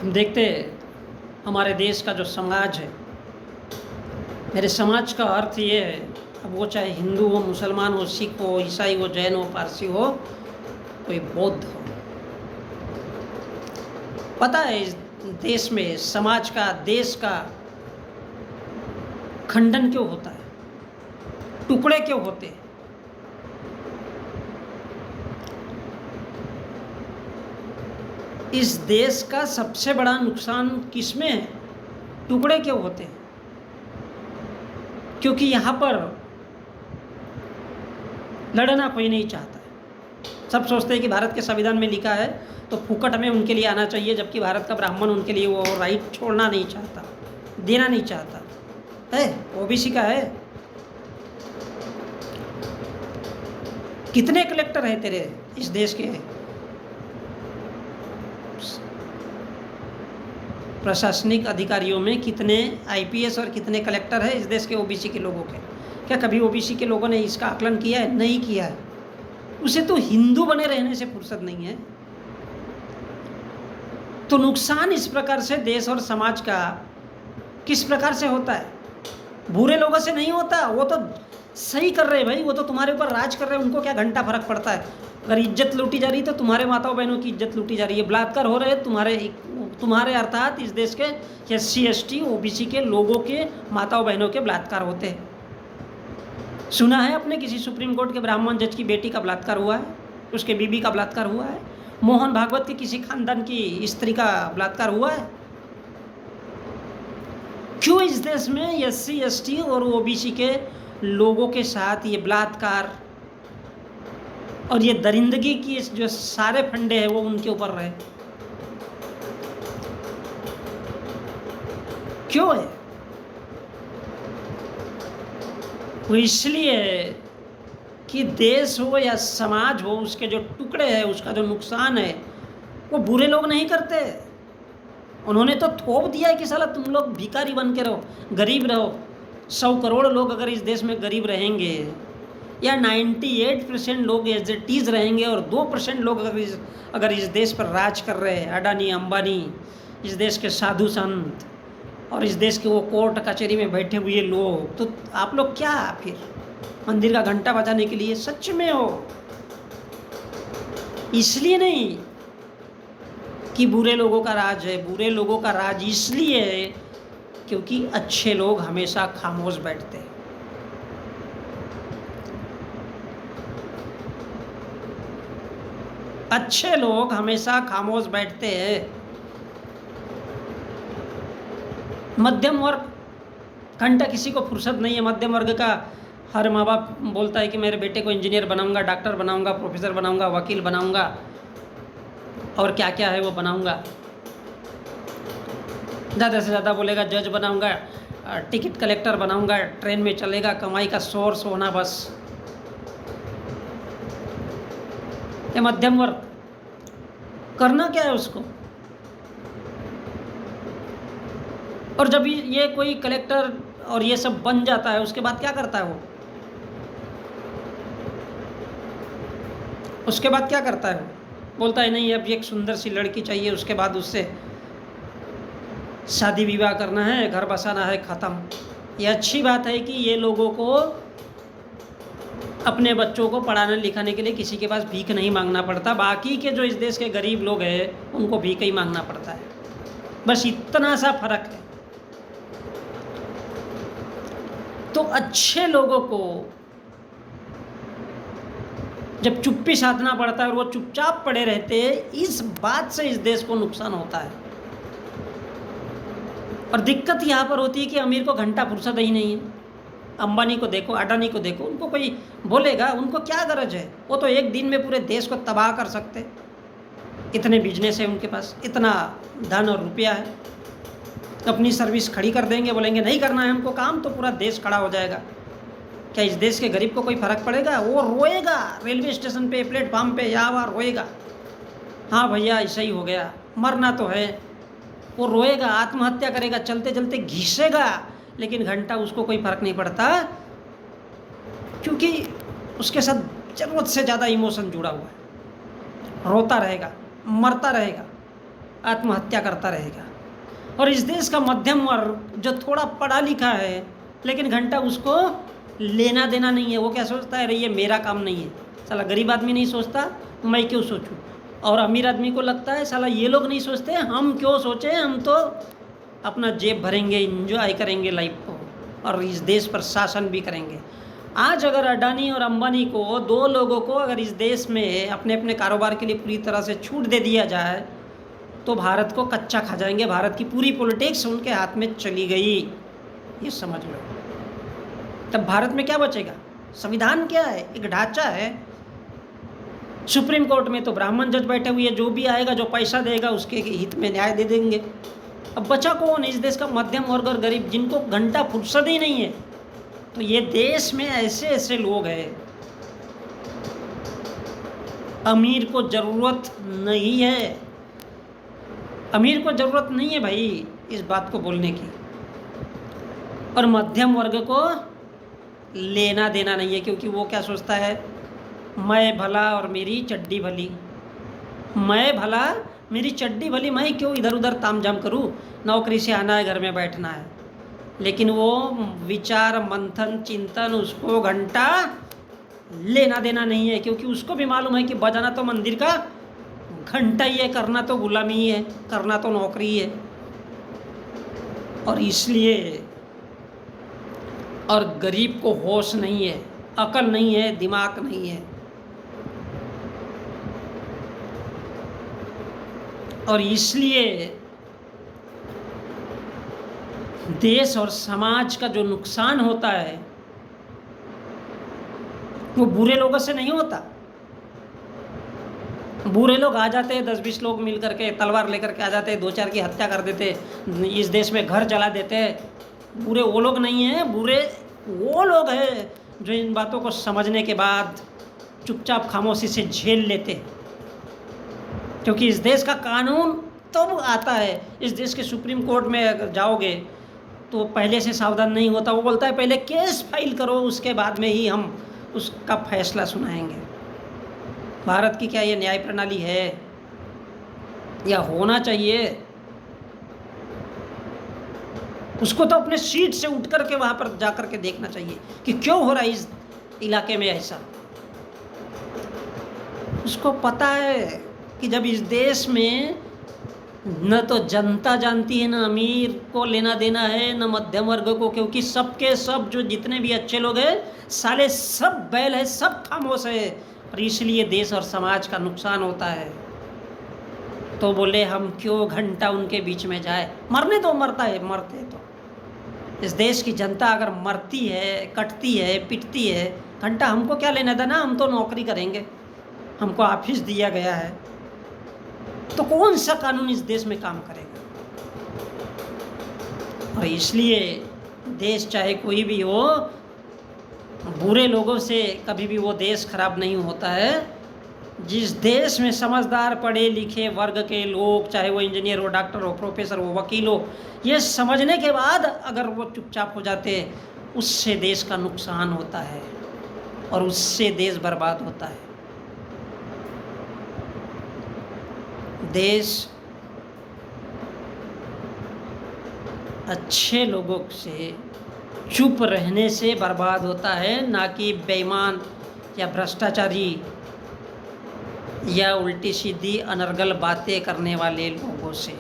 हम देखते हमारे देश का जो समाज है, मेरे समाज का अर्थ ये है, अब वो चाहे हिंदू हो, मुसलमान हो, सिख हो, ईसाई हो, जैन हो, पारसी हो, कोई बौद्ध हो। पता है इस देश में समाज का, देश का खंडन क्यों होता है, टुकड़े क्यों होते हैं? इस देश का सबसे बड़ा नुकसान किसमें है? टुकड़े क्यों होते हैं? क्योंकि यहाँ पर लड़ना कोई नहीं चाहता है। सब सोचते हैं कि भारत के संविधान में लिखा है तो फुकट में उनके लिए आना चाहिए, जबकि भारत का ब्राह्मण उनके लिए वो राइट छोड़ना नहीं चाहता, देना नहीं चाहता है। ओबीसी का है। कितने कलेक्टर हैं तेरे इस देश के? प्रशासनिक अधिकारियों में कितने आईपीएस और कितने कलेक्टर हैं इस देश के ओबीसी के लोगों के? क्या कभी ओबीसी के लोगों ने इसका आकलन किया है? नहीं किया है। उसे तो हिंदू बने रहने से फुर्सत नहीं है। तो नुकसान इस प्रकार से देश और समाज का किस प्रकार से होता है? बुरे लोगों से नहीं होता, वो तो सही कर रहे हैं भाई, वो तो तुम्हारे ऊपर राज कर रहे हैं, उनको क्या घंटा फर्क पड़ता है? अगर इज्जत लूटी जा रही है तो तुम्हारे माताओं बहनों की इज्जत लूटी जा रही है, बलात्कार हो रहे हैं तुम्हारे अर्थात इस देश के SC ST OBC के लोगों के माताओं बहनों के बलात्कार होते हैं। सुना है अपने किसी सुप्रीम कोर्ट के ब्राह्मण जज की बेटी का बलात्कार हुआ है, उसके बीबी का बलात्कार हुआ है? मोहन भागवत के किसी खानदान की स्त्री का बलात्कार हुआ है? क्यों इस देश में SC ST और OBC के लोगों के साथ ये बलात्कार और ये दरिंदगी की जो सारे फंडे हैं वो उनके ऊपर रहे? क्यों है? वो इसलिए कि देश हो या समाज हो, उसके जो टुकड़े हैं, उसका जो नुकसान है, वो बुरे लोग नहीं करते। उन्होंने तो थोप दिया है कि साला तुम लोग भिखारी बन के रहो, गरीब रहो। 100 करोड़ लोग अगर इस देश में गरीब रहेंगे, या 98% लोग एज इट इज रहेंगे, और 2% लोग अगर इस देश पर राज कर रहे हैं, अडानी अंबानी, इस देश के साधु संत और इस देश के वो कोर्ट कचहरी में बैठे हुए लोग, तो आप लोग क्या फिर मंदिर का घंटा बजाने के लिए सच में हो? इसलिए नहीं कि बुरे लोगों का राज है, बुरे लोगों का राज इसलिए है क्योंकि अच्छे लोग हमेशा खामोश बैठते हैं। अच्छे लोग हमेशा खामोश बैठते हैं। मध्यम वर्ग घंटा किसी को फुर्सत नहीं है। मध्यम वर्ग का हर माँ बाप बोलता है कि मेरे बेटे को इंजीनियर बनाऊंगा, डॉक्टर बनाऊंगा, प्रोफेसर बनाऊंगा, वकील बनाऊंगा, और क्या क्या है वो बनाऊंगा। ज़्यादा से ज़्यादा बोलेगा जज बनाऊंगा, टिकट कलेक्टर बनाऊंगा, ट्रेन में चलेगा, कमाई का सोर्स होना बस। ये मध्यम वर्ग करना क्या है उसको? और जब ये कोई कलेक्टर और ये सब बन जाता है, उसके बाद क्या करता है वो? उसके बाद क्या करता है वो? बोलता है नहीं, अब एक सुंदर सी लड़की चाहिए, उसके बाद उससे शादी विवाह करना है, घर बसाना है, ख़त्म। ये अच्छी बात है कि ये लोगों को अपने बच्चों को पढ़ाने लिखाने के लिए किसी के पास भीख नहीं मांगना पड़ता। बाकी के जो इस देश के गरीब लोग हैं उनको भीख ही मांगना पड़ता है। बस इतना सा फर्क है। तो अच्छे लोगों को जब चुप्पी साधना पड़ता है और वो चुपचाप पड़े रहते हैं, इस बात से इस देश को नुकसान होता है। और दिक्कत यहाँ पर होती है कि अमीर को घंटा फुर्सत ही नहीं है। अंबानी को देखो, अडानी को देखो, उनको कोई बोलेगा, उनको क्या गरज है? वो तो एक दिन में पूरे देश को तबाह कर सकते। इतने बिजनेस है उनके पास, इतना धन और रुपया है, अपनी सर्विस खड़ी कर देंगे, बोलेंगे नहीं करना है हमको काम, तो पूरा देश खड़ा हो जाएगा। क्या इस देश के गरीब को कोई फर्क पड़ेगा? वो रोएगा रेलवे स्टेशन पे, प्लेटफार्म पे, यहाँ वहाँ रोएगा, हाँ भैया ऐसा ही हो गया, मरना तो है। वो रोएगा, आत्महत्या करेगा, चलते चलते घिसेगा, लेकिन घंटा उसको कोई फर्क नहीं पड़ता, क्योंकि उसके साथ ज़रूरत से ज़्यादा इमोशन जुड़ा हुआ है। रोता रहेगा, मरता रहेगा, आत्महत्या करता रहेगा। और इस देश का मध्यम वर्ग जो थोड़ा पढ़ा लिखा है लेकिन घंटा उसको लेना देना नहीं है, वो क्या सोचता है, अरे ये मेरा काम नहीं है। साला गरीब आदमी नहीं सोचता मैं क्यों सोचूं, और अमीर आदमी को लगता है साला ये लोग नहीं सोचते हम क्यों सोचें, हम तो अपना जेब भरेंगे, इंजॉय करेंगे लाइफ को और इस देश पर शासन भी करेंगे। आज अगर अडानी और अंबानी को, दो लोगों को अगर इस देश में अपने अपने कारोबार के लिए पूरी तरह से छूट दे दिया जाए तो भारत को कच्चा खा जाएंगे। भारत की पूरी पॉलिटिक्स उनके हाथ में चली गई, ये समझ लो। तब भारत में क्या बचेगा? संविधान क्या है? एक ढांचा है। सुप्रीम कोर्ट में तो ब्राह्मण जज बैठे हुए, जो भी आएगा जो पैसा देगा उसके हित में न्याय दे देंगे। अब बचा कौन? इस देश का मध्यम वर्ग और गरीब, जिनको घंटा फुर्सत ही नहीं है। तो ये देश में ऐसे ऐसे लोग हैं, अमीर को जरूरत नहीं है, अमीर को जरूरत नहीं है भाई इस बात को बोलने की, और मध्यम वर्ग को लेना देना नहीं है, क्योंकि वो क्या सोचता है, मैं भला और मेरी चड्डी भली, मैं भला मेरी चड्डी भली, मैं क्यों इधर उधर तामझाम करूं, नौकरी से आना है घर में बैठना है। लेकिन वो विचार मंथन चिंतन उसको घंटा लेना देना नहीं है, क्योंकि उसको भी मालूम है कि बजाना तो मंदिर का घंटा ही है, करना तो गुलामी ही है, करना तो नौकरी ही है। और इसलिए, और गरीब को होश नहीं है, अकल नहीं है, दिमाग नहीं है, और इसलिए देश और समाज का जो नुकसान होता है वो बुरे लोगों से नहीं होता। बुरे लोग आ जाते हैं, 10-20 लोग मिल करके तलवार लेकर के आ जाते हैं, 2-4 की हत्या कर देते, इस देश में घर जला देते। बुरे वो लोग नहीं हैं, बुरे वो लोग हैं जो इन बातों को समझने के बाद चुपचाप खामोशी से झेल लेते। क्योंकि इस देश का कानून तब आता है, इस देश के सुप्रीम कोर्ट में अगर जाओगे तो पहले से सावधान नहीं होता। वो बोलता है पहले केस फाइल करो, उसके बाद में ही हम उसका फैसला सुनाएंगे। भारत की क्या ये न्याय प्रणाली है या होना चाहिए? उसको तो अपने सीट से उठ करके वहाँ पर जा कर के देखना चाहिए कि क्यों हो रहा है इस इलाके में ऐसा। उसको पता है कि जब इस देश में न तो जनता जानती है, न अमीर को लेना देना है, न मध्यम वर्ग को, क्योंकि सबके सब जो जितने भी अच्छे लोग हैं साले सब बैल है, सब खामोश है, और इसलिए देश और समाज का नुकसान होता है। तो बोले हम क्यों घंटा उनके बीच में जाए, मरने तो मरता है, मरते तो इस देश की जनता अगर मरती है, कटती है, पिटती है, घंटा हमको क्या लेना देना, हम तो नौकरी करेंगे, हमको ऑफिस दिया गया है, तो कौन सा कानून इस देश में काम करेगा। और इसलिए देश चाहे कोई भी हो, बुरे लोगों से कभी भी वो देश खराब नहीं होता है। जिस देश में समझदार पढ़े लिखे वर्ग के लोग, चाहे वो इंजीनियर हो, डॉक्टर हो, प्रोफेसर हो, वकील हो, ये समझने के बाद अगर वो चुपचाप हो जाते, उससे देश का नुकसान होता है और उससे देश बर्बाद होता है। देश अच्छे लोगों से चुप रहने से बर्बाद होता है, ना कि बेईमान या भ्रष्टाचारी या उल्टी सीधी अनर्गल बातें करने वाले लोगों से।